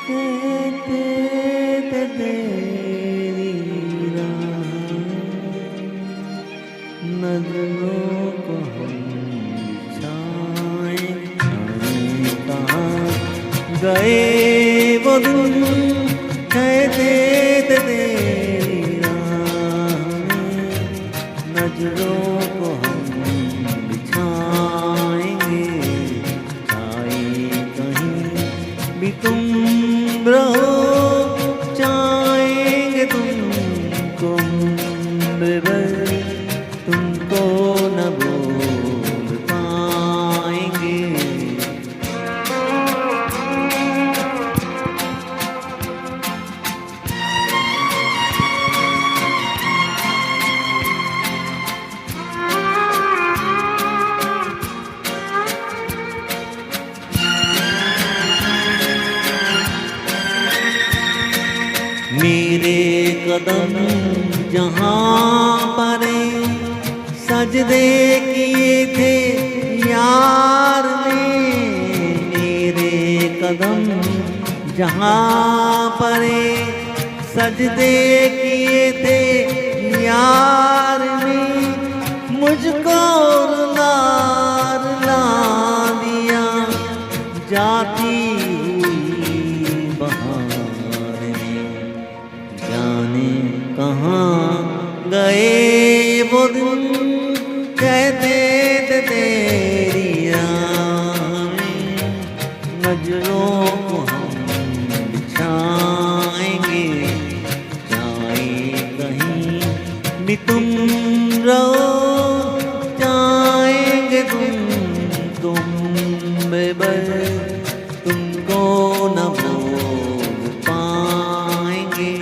कहते थे तेरी राह नजरों को हम बिछाएं कहाँ गए वो दिन कहते थे तेरी राह नजरों को हम बिछाएंगे चाहे कहीं भी तुम रहो चाहेंगे तुमको उम्र भर तुमको न भूल पाएंगे। मेरे कदम जहाँ पर सजदे किए थे यार ने मेरे कदम जहाँ पर सजदे किए थे यार ने मुझको रुला रुला दिया जाती हुई बहार ने जाने कहाँ गए वो दिन कहते थे तेरी राह नजरों को हम बिछाएंगे चाहे कहीं भी तुम रहो चाहेंगे तुम बेबर तुमको न भूल पाएंगे।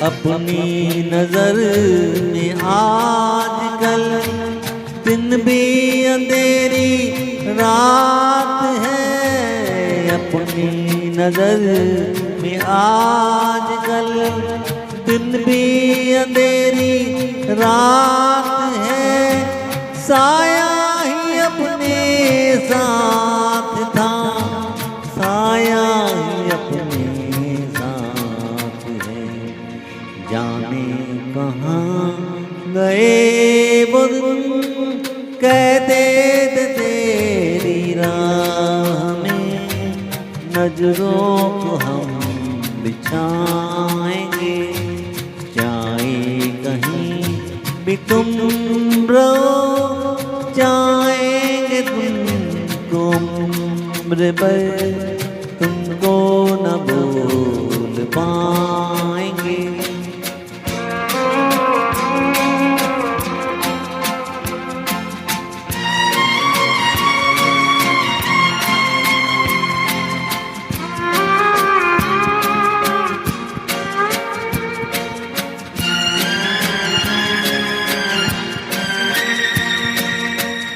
अपनी नजर में आजकल दिन भी अंधेरी रात है अपनी नजर में आजकल दिन भी अंधेरी रात है साया ही अपने साथ था साया ही अपने जाने कहाँ गए वो दिन कहते थे तेरी राह में नजरों को हम बिछाएंगे चाहे कहीं भी तुम रहो चाहेंगे तुमको उम्र भर तुमको न भूल पाएंगे।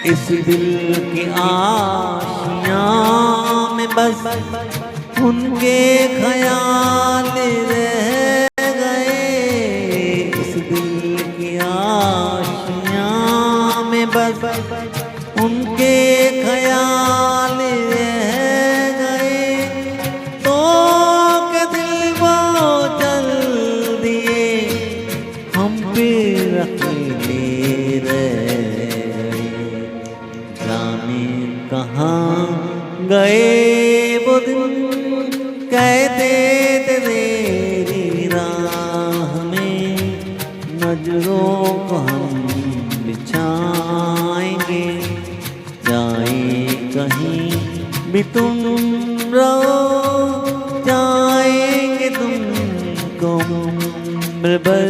इस दिल की आशियाँ में बस उनके ख्याल रह गए इस दिल की आशियाँ में बस उनके ख्याल रह गए तो के दिल वो चल दिए हम फिर अकेले रह कहाँ गए वो दिन कहते थे तेरी राह में नजरों को हम बिछाएंगे चाहे कहीं भी तुम रहो चाहेंगे तुमको उम्र भर